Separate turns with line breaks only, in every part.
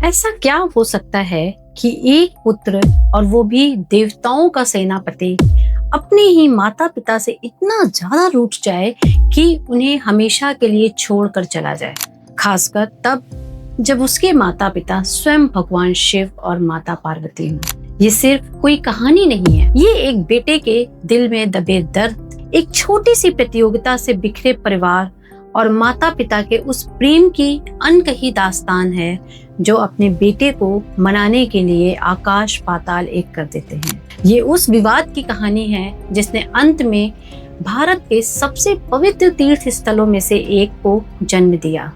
ऐसा क्या हो सकता है कि एक पुत्र, और वो भी देवताओं का सेनापति, अपने ही माता पिता से इतना ज्यादा रूठ जाए कि उन्हें हमेशा के लिए छोड़कर चला जाए, खासकर तब जब उसके माता पिता स्वयं भगवान शिव और माता पार्वती हों। ये सिर्फ कोई कहानी नहीं है, ये एक बेटे के दिल में दबे दर्द, एक छोटी सी प्रतियोगिता से बिखरे परिवार और माता पिता के उस प्रेम की अनकही दास्तान है जो अपने बेटे को मनाने के लिए आकाश पाताल एक कर देते हैं। ये उस विवाद की कहानी है जिसने अंत में भारत के सबसे पवित्र तीर्थ स्थलों में से एक को जन्म दिया,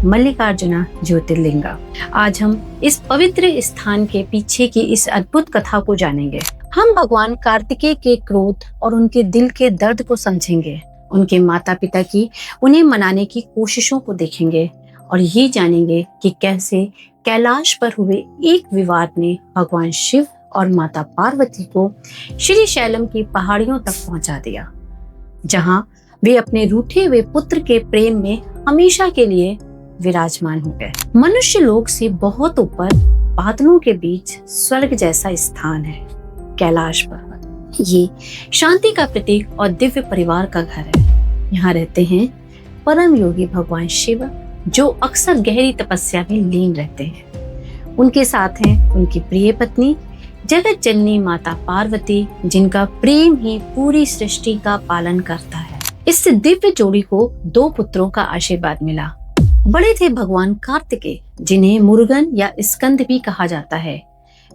मल्लिकार्जुना ज्योतिर्लिंगा। आज हम इस पवित्र स्थान के पीछे की इस अद्भुत कथा को जानेंगे। हम भगवान कार्तिकेय के क्रोध और उनके दिल के दर्द को समझेंगे, उनके माता पिता की उन्हें मनाने की कोशिशों को देखेंगे और ये जानेंगे कि कैसे कैलाश पर हुए एक विवाद ने भगवान शिव और माता पार्वती को श्री शैलम की पहाड़ियों तक पहुंचा दिया, जहां वे अपने रूठे हुए पुत्र के प्रेम में हमेशा के लिए विराजमान हो गए। मनुष्य लोक से बहुत ऊपर बादलों के बीच स्वर्ग जैसा स्थान है कैलाश पर्वत। ये शांति का प्रतीक और दिव्य परिवार का घर है। यहाँ रहते हैं परम योगी भगवान शिव, जो अक्सर गहरी तपस्या में लीन रहते हैं। उनके साथ हैं उनकी प्रिय पत्नी जगत जननी माता पार्वती, जिनका प्रेम ही पूरी सृष्टि का पालन करता है। इस दिव्य जोड़ी को 2 पुत्रों का आशीर्वाद मिला। बड़े थे भगवान कार्तिकेय, जिन्हें मुरुगन या स्कंद भी कहा जाता है।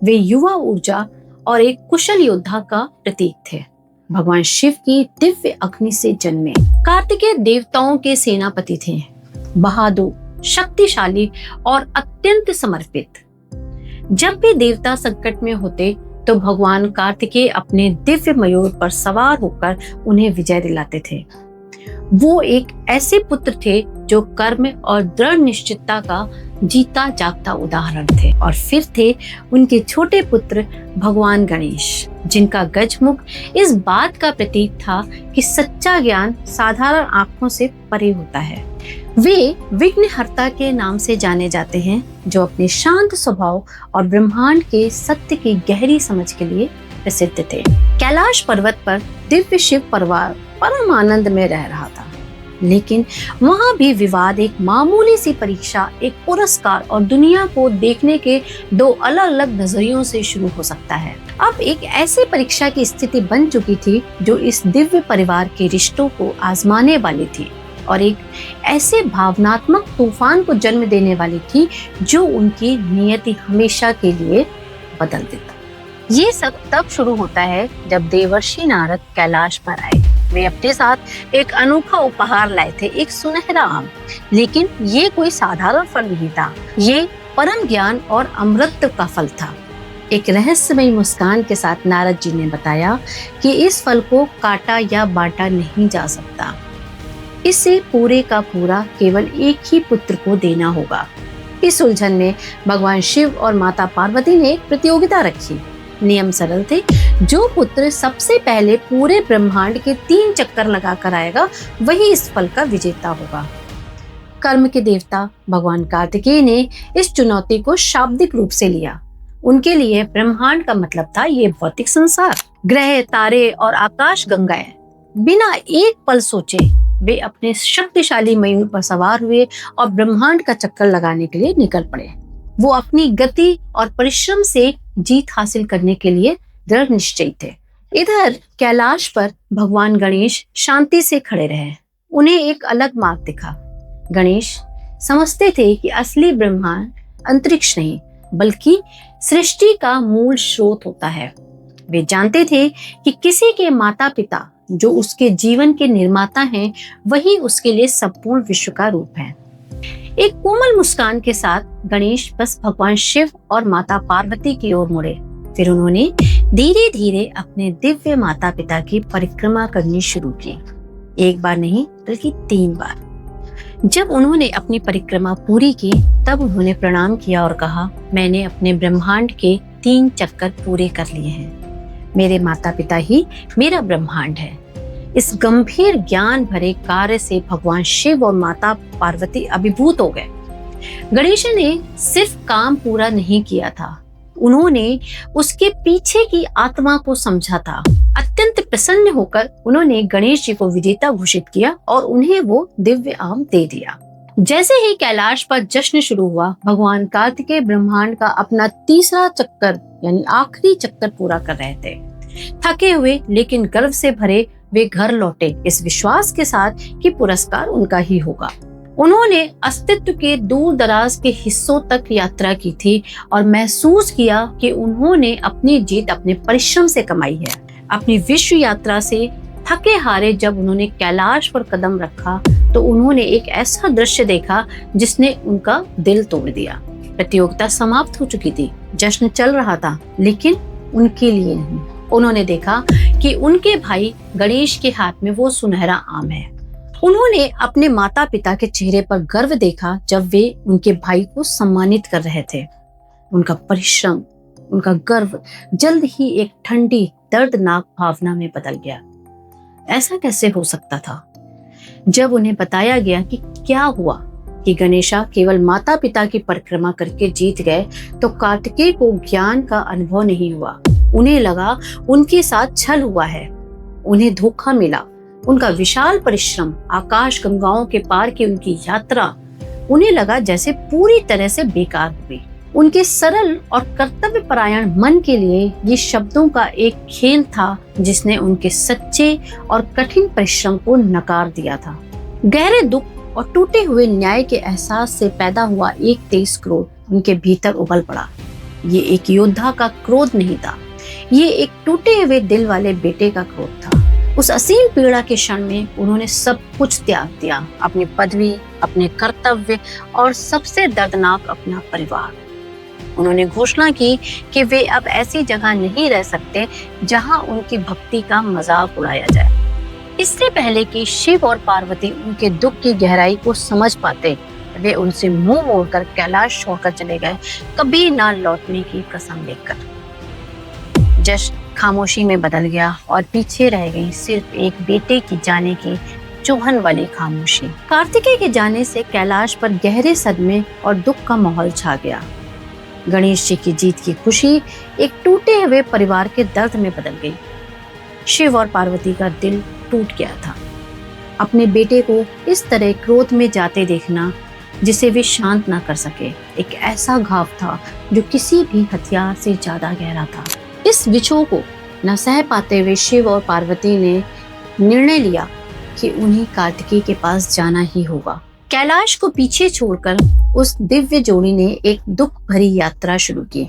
वे युवा ऊर्जा और एक कुशल योद्धा का प्रतीक थे। भगवान शिव की दिव्य अग्नि से जन्मे कार्तिकेय देवताओं के सेनापति थे, बहादुर, शक्तिशाली और अत्यंत समर्पित। जब भी देवता संकट में होते तो भगवान कार्तिकेय अपने दिव्य मयूर पर सवार होकर उन्हें विजय दिलाते थे। वो एक ऐसे पुत्र थे जो कर्म और दृढ़ निश्चितता का जीता जागता उदाहरण थे। और फिर थे उनके छोटे पुत्र भगवान गणेश, जिनका गजमुख इस बात का प्रतीक था कि सच्चा ज्ञान साधारण आंखों से परे होता है। वे विघ्नहर्ता के नाम से जाने जाते हैं, जो अपने शांत स्वभाव और ब्रह्मांड के सत्य की गहरी समझ के लिए प्रसिद्ध थे। कैलाश पर्वत पर दिव्य शिव परिवार परम आनंद में रह रहा था, लेकिन वहां भी विवाद एक मामूली सी परीक्षा, एक पुरस्कार और दुनिया को देखने के 2 अलग अलग नजरियों से शुरू हो सकता है। अब एक ऐसी परीक्षा की स्थिति बन चुकी थी जो इस दिव्य परिवार के रिश्तों को आजमाने वाली थी और एक ऐसे भावनात्मक तूफान को जन्म देने वाली थी जो उनकी नियति हमेशा के लिए बदल देता। ये सब तब शुरू होता है जब देवर्षि नारद कैलाश पर आए। वे अपने साथ एक अनोखा उपहार लाए थे, एक सुनहरा आम। लेकिन ये कोई साधारण फल नहीं था, ये परम ज्ञान और अमृत का फल था। एक रहस्यमयी मुस्कान के साथ नारद जी ने बताया कि इस फल को काटा या बांटा नहीं जा सकता, इसे पूरे का पूरा केवल एक ही पुत्र को देना होगा। इस उलझन में भगवान शिव और माता पार्वती ने एक प्रतियोगिता रखी। नियम सरल थे, जो पुत्र सबसे पहले पूरे ब्रह्मांड के 3 चक्कर लगाकर आएगा वही इस फल का विजेता होगा। कर्म के देवता भगवान कार्तिकेय ने इस चुनौती को शाब्दिक रूप से लिया। उनके लिए ब्रह्मांड का मतलब था ये भौतिक संसार, ग्रह, तारे और आकाश गंगाएं। बिना एक पल सोचे वे अपने शक्तिशाली मयूर पर सवार हुए और ब्रह्मांड का चक्कर लगाने के लिए निकल पड़े। वो अपनी गति और परिश्रम से जीत हासिल करने के लिए दृढ़ निश्चयी थे। इधर कैलाश पर भगवान गणेश शांति से खड़े रहे। उन्हें एक अलग मार्ग दिखा। गणेश समझते थे कि असली ब्रह्मांड अंतरिक्ष नहीं बल्कि सृष्टि का मूल स्रोत होता है। वे जानते थे कि किसी के माता पिता जो उसके जीवन के निर्माता हैं, वही उसके लिए संपूर्ण विश्व का रूप है। एक कोमल मुस्कान के साथ गणेश बस भगवान शिव और माता पार्वती की ओर मुड़े। फिर उन्होंने धीरे धीरे अपने दिव्य माता पिता की परिक्रमा करनी शुरू की। 1 बार नहीं बल्कि 3 बार। जब उन्होंने अपनी परिक्रमा पूरी की तब उन्होंने प्रणाम किया और कहा, मैंने अपने ब्रह्मांड के 3 चक्कर पूरे कर लिए हैं। मेरे माता पिता ही मेरा ब्रह्मांड है। इस गंभीर ज्ञान भरे कार्य से भगवान शिव और माता पार्वती अभिभूत हो गए। गणेश ने सिर्फ काम पूरा नहीं किया था, उन्होंने उसके पीछे की आत्मा को समझा था। अत्यंत प्रसन्न होकर उन्होंने गणेश जी को विजेता घोषित किया और उन्हें वो दिव्य आम दे दिया। जैसे ही कैलाश पर जश्न शुरू हुआ, भगवान कार्तिकेय ब्रह्मांड का अपना तीसरा चक्कर यानी आखिरी चक्कर पूरा कर रहे थे। थके हुए लेकिन गर्व से भरे वे घर लौटे, इस विश्वास के साथ कि पुरस्कार उनका ही होगा। उन्होंने अस्तित्व के दूर दराज के हिस्सों तक यात्रा की थी और महसूस किया कि उन्होंने अपनी जीत अपने परिश्रम से कमाई है। अपनी विश्व यात्रा से थके हारे जब उन्होंने कैलाश पर कदम रखा तो उन्होंने एक ऐसा दृश्य देखा जिसने उनका दिल तोड़ दिया। प्रतियोगिता समाप्त हो चुकी थी, जश्न चल रहा था, लेकिन उनके लिए नहीं। उन्होंने देखा कि उनके भाई गणेश के हाथ में वो सुनहरा आम है। उन्होंने अपने माता पिता के चेहरे पर गर्व देखा जब वे उनके भाई को सम्मानित कर रहे थे। उनका परिश्रम, उनका गर्व जल्द ही एक ठंडी दर्दनाक भावना में बदल गया। ऐसा कैसे हो सकता था? जब उन्हें बताया गया कि क्या हुआ कि गणेशा केवल माता पिता की परिक्रमा करके जीत गए, तो कार्तिकेय को ज्ञान का अनुभव नहीं हुआ। उन्हें लगा उनके साथ छल हुआ है, उन्हें धोखा मिला। उनका विशाल परिश्रम, आकाश गंगाओं के पार की उनकी यात्रा, उन्हें लगा जैसे पूरी तरह से बेकार हुई। उनके सरल और कर्तव्यपरायण मन के लिए ये शब्दों का एक खेल था जिसने उनके सच्चे और कठिन परिश्रम को नकार दिया था। गहरे दुख और टूटे हुए न्याय के एहसास से पैदा हुआ एक तेज क्रोध उनके भीतर उबल पड़ा। ये एक योद्धा का क्रोध नहीं था, ये एक टूटे हुए दिल वाले बेटे का क्रोध था। उस असीम पीड़ा के क्षण में उन्होंने सब कुछ त्याग दिया, अपनी पदवी, अपने कर्तव्य और सबसे दर्दनाक अपना परिवार। उन्होंने घोषणा की कि वे अब ऐसी जगह नहीं रह सकते जहां उनकी भक्ति का मजाक उड़ाया जाए। इससे पहले कि शिव और पार्वती उनके दुख की गहराई को समझ पाते, वे उनसे मुंह मोड़कर कैलाश छोड़कर चले गए, कभी ना लौटने की कसम लेकर। जश्न खामोशी में बदल गया और पीछे रह गई सिर्फ एक बेटे की जाने की चुभन वाली खामोशी। कार्तिकेय के जाने से कैलाश पर गहरे सदमे और दुख का माहौल छा गया। गणेश जी की जीत की खुशी एक टूटे हुए परिवार के दर्द में बदल गई। शिव और पार्वती का दिल टूट गया था। अपने बेटे को इस तरह क्रोध में जाते देखना जिसे वे शांत ना कर सके, एक ऐसा घाव था जो किसी भी हथियार से ज्यादा गहरा था। इस विछोह को न सह पाते हुए शिव और पार्वती ने निर्णय लिया कि उन्हें कार्तिकेय के पास जाना ही होगा। कैलाश को पीछे छोड़कर उस दिव्य जोड़ी ने एक दुख भरी यात्रा शुरू की,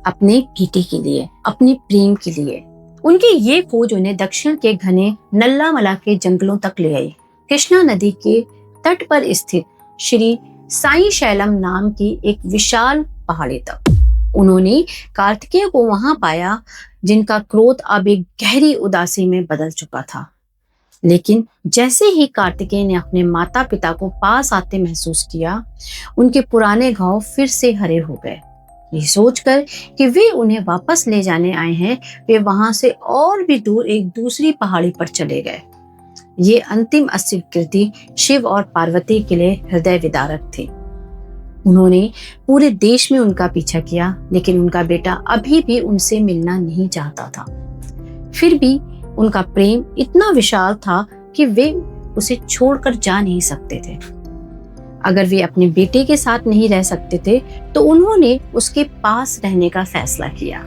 अपने बेटे के लिए, अपने प्रेम के लिए। उनकी ये खोज उन्हें दक्षिण के घने नल्लामला के जंगलों तक ले आई। कृष्णा नदी के तट पर स्थित श्री साई शैलम नाम की एक विशाल पहाड़ी तक। उन्होंने कार्तिकेय को वहां पाया जिनका क्रोध अब एक गहरी उदासी में बदल चुका था। लेकिन जैसे ही कार्तिकेय ने अपने माता पिता को पास आते महसूस किया, उनके पुराने घाव फिर से हरे हो गए। ये सोचकर कि वे उन्हें वापस ले जाने आए हैं, वे वहां से और भी दूर एक दूसरी पहाड़ी पर चले गए। ये अंतिम अस्वीकृति शिव और पार्वती के लिए हृदय विदारक थी। उन्होंने पूरे देश में उनका पीछा किया, लेकिन उनका बेटा अभी भी उनसे मिलना नहीं चाहता था। फिर भी उनका प्रेम इतना विशाल था कि वे उसे छोड़कर जा नहीं सकते थे। अगर वे अपने बेटे के साथ नहीं रह सकते थे तो उन्होंने उसके पास रहने का फैसला किया।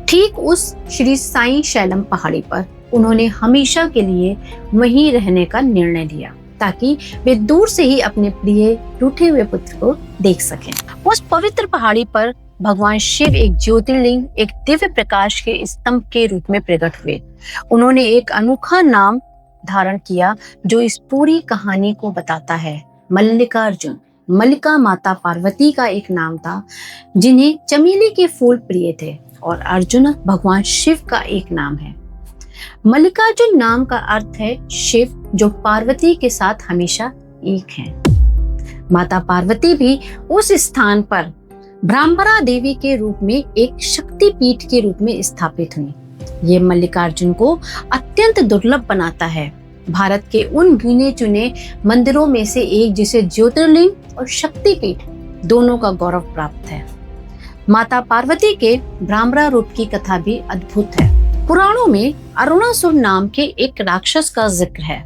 ठीक उस श्री साई शैलम पहाड़ी पर उन्होंने हमेशा के लिए वहीं रहने का निर्णय लिया, ताकि वे दूर से ही अपने प्रिय टूटे हुए पुत्र को देख सकें। उस पवित्र पहाड़ी पर भगवान शिव एक ज्योतिर्लिंग, एक दिव्य प्रकाश के स्तंभ के रूप में प्रकट हुए। उन्होंने एक अनोखा नाम धारण किया जो इस पूरी कहानी को बताता है, मल्लिकार्जुन। मल्लिका माता पार्वती का एक नाम था जिन्हें चमेली के फूल प्रिय थे, और अर्जुन भगवान शिव का एक नाम है। मल्लिकार्जुन नाम का अर्थ है शिव जो पार्वती के साथ हमेशा एक हैं। माता पार्वती भी उस स्थान पर ब्रह्मरा देवी के रूप में एक शक्ति पीठ के रूप में स्थापित हुई। ये मल्लिकार्जुन को अत्यंत दुर्लभ बनाता है, भारत के उन गिने चुने मंदिरों में से एक जिसे ज्योतिर्लिंग और शक्ति पीठ दोनों का गौरव प्राप्त है। माता पार्वती के ब्राह्मणा रूप की कथा भी अद्भुत है। पुराणों में अरुणासुर नाम के एक राक्षस का जिक्र है,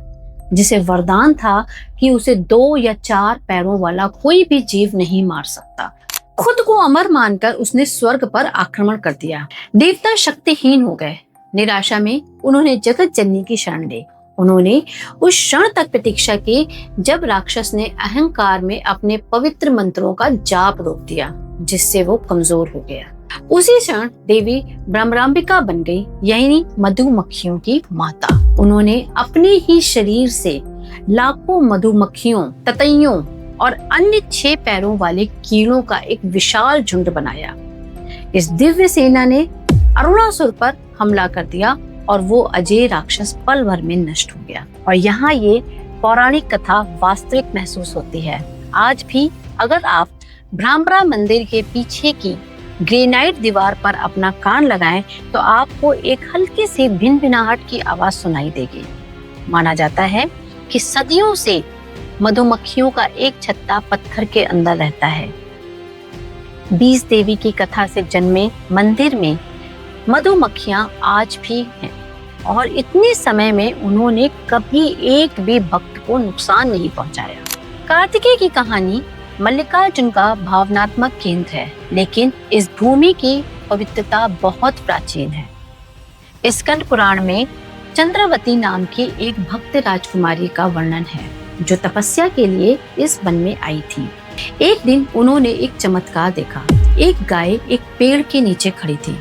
जिसे वरदान था कि उसे 2 या 4 पैरों वाला कोई भी जीव नहीं मार सकता। खुद को अमर मानकर उसने स्वर्ग पर आक्रमण कर दिया। देवता शक्तिहीन हो गए। निराशा में उन्होंने जगत जननी की शरण ली। उन्होंने उस क्षण तक प्रतीक्षा की जब राक्षस ने अहंकार में अपने पवित्र मंत्रों का जाप रोक दिया, जिससे वो कमजोर हो गया। उसी क्षण देवी ब्रह्मरांबिका बन गई, यानी मधुमक्खियों की माता। उन्होंने अपने ही शरीर से लाखों मधुमक्खियों, ततैयों और अन्य 6 पैरों वाले कीड़ों का एक विशाल झुंड बनाया। इस दिव्य सेना ने अरुणासुर पर हमला कर दिया और वो अजय राक्षस पल भर में नष्ट हो गया। और यहाँ ये पौराणिक कथा वास्तविक महसूस होती है। आज भी अगर आप ब्राह्मणा मंदिर के पीछे की ग्रेनाइट दीवार पर अपना कान लगाएं तो आपको एक हल्की सी भिनभिनाहट की आवाज सुनाई देगी। माना जाता है कि सदियों से मधुमक्खियों का एक छत्ता पत्थर के अंदर रहता है। 20 देवी की कथा से जन्मे मंदिर में मधुमक्खियां आज भी हैं और इतने समय में उन्होंने कभी एक भी भक्त को नुकसान नहीं पहुंचाया। कार्तिकेय की कहानी मल्लिकार्जुन का भावनात्मक केंद्र है, लेकिन इस भूमि की पवित्रता बहुत प्राचीन है। स्कंद पुराण में चंद्रवती नाम की एक भक्त राजकुमारी का वर्णन है, जो तपस्या के लिए इस वन में आई थी। एक दिन उन्होंने एक चमत्कार देखा। एक गाय एक पेड़ के नीचे खड़ी थी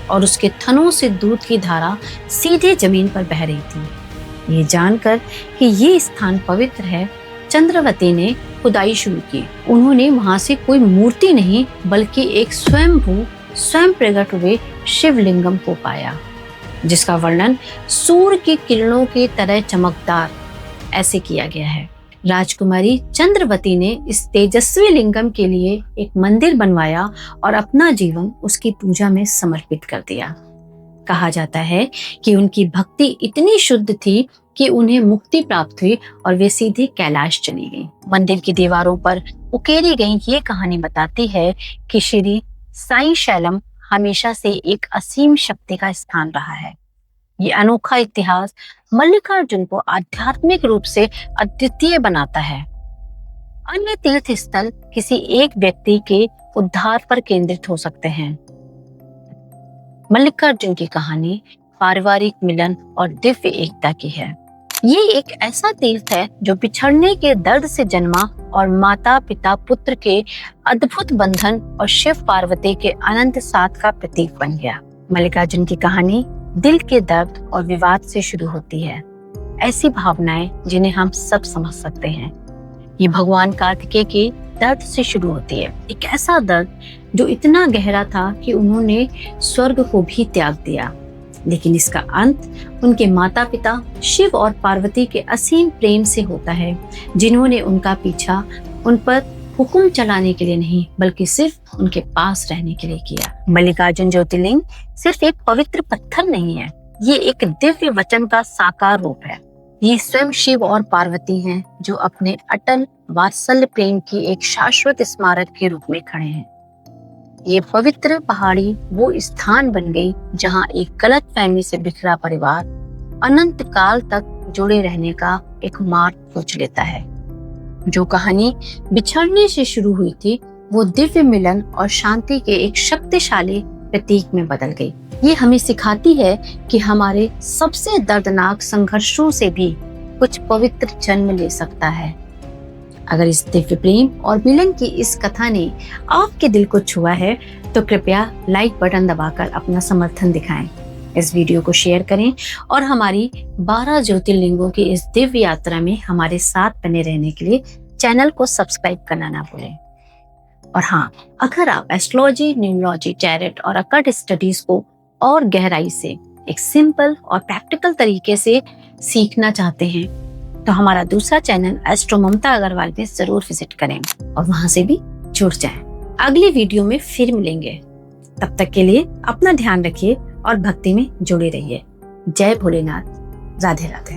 और उसके थनों से दूध की धारा सीधे जमीन पर बह रही थी। ये जानकर कि ये स्थान पवित्र है, चंद्रवती ने खुदाई शुरू की। उन्होंने वहां से कोई मूर्ति नहीं बल्कि एक स्वयं प्रकट हुए शिवलिंगम को पाया, जिसका वर्णन सूर्य की किरणों की तरह चमकदार ऐसे किया गया है। राजकुमारी चंद्रवती ने इस तेजस्वी लिंगम के लिए एक मंदिर बनवाया और अपना जीवन उसकी पूजा में समर्पित कर दिया। कहा जाता है कि उनकी भक्ति इतनी शुद्ध थी कि उन्हें मुक्ति प्राप्त हुई और वे सीधे कैलाश चली गईं। मंदिर की दीवारों पर उकेरी गई ये कहानी बताती है कि श्री साईं शैलम हमेशा से एक असीम शक्ति का स्थान रहा है। ये अनोखा इतिहास मल्लिकार्जुन को आध्यात्मिक रूप से अद्वितीय बनाता है। अन्य तीर्थ स्थल किसी एक व्यक्ति के उद्धार पर केंद्रित हो सकते हैं। मल्लिकार्जुन की कहानी पारिवारिक मिलन और दिव्य एकता की है। ये एक ऐसा तीर्थ है जो बिछड़ने के दर्द से जन्मा और माता पिता पुत्र के अद्भुत बंधन और शिव पार्वती के अनंत साथ का प्रतीक बन गया। मल्लिकार्जुन की कहानी दिल के दर्द और विवाद से शुरू होती है, ऐसी भावनाएं जिन्हें हम सब समझ सकते हैं। ये भगवान कार्तिकेय के दर्द से शुरू होती है, एक ऐसा दर्द जो इतना गहरा था कि उन्होंने स्वर्ग को भी त्याग दिया। लेकिन इसका अंत उनके माता पिता शिव और पार्वती के असीम प्रेम से होता है, जिन्होंने उनका पीछा उन पर हुक्म चलाने के लिए नहीं बल्कि सिर्फ उनके पास रहने के लिए किया। मल्लिकार्जुन ज्योतिर्लिंग सिर्फ एक पवित्र पत्थर नहीं है, ये एक दिव्य वचन का साकार रूप है। ये स्वयं शिव और पार्वती हैं जो अपने अटल वात्सल्य प्रेम की एक शाश्वत स्मारक के रूप में खड़े हैं। ये पवित्र पहाड़ी वो स्थान बन गई जहाँ एक गलतफहमी से बिखरा परिवार अनंत काल तक जुड़े रहने का एक मार्ग खोज लेता है। जो कहानी बिछड़ने से शुरू हुई थी वो दिव्य मिलन और शांति के एक शक्तिशाली प्रतीक में बदल गई। ये हमें सिखाती है कि हमारे सबसे दर्दनाक संघर्षों से भी कुछ पवित्र जन्म ले सकता है। अगर इस दिव्य प्रेम और मिलन की इस कथा ने आपके दिल को छुआ है तो कृपया लाइक बटन दबाकर अपना समर्थन दिखाएं। इस वीडियो को शेयर करें और हमारी 12 ज्योतिर्लिंगों की इस दिव्य यात्रा में हमारे साथ बने रहने के लिए चैनल को सब्सक्राइब करना ना भूलें। और हाँ, अगर आप एस्ट्रोलॉजी, न्यूमरोलॉजी, टैरेट और अकल्ट स्टडीज को और गहराई से एक सिंपल और प्रैक्टिकल तरीके से सीखना चाहते हैं तो हमारा दूसरा चैनल एस्ट्रो ममता अग्रवाल में जरूर विजिट करें और वहां से भी जुड़ जाएं। अगली वीडियो में फिर मिलेंगे। तब तक के लिए अपना ध्यान रखिए और भक्ति में जुड़े रहिए। जय भोलेनाथ। राधे राधे।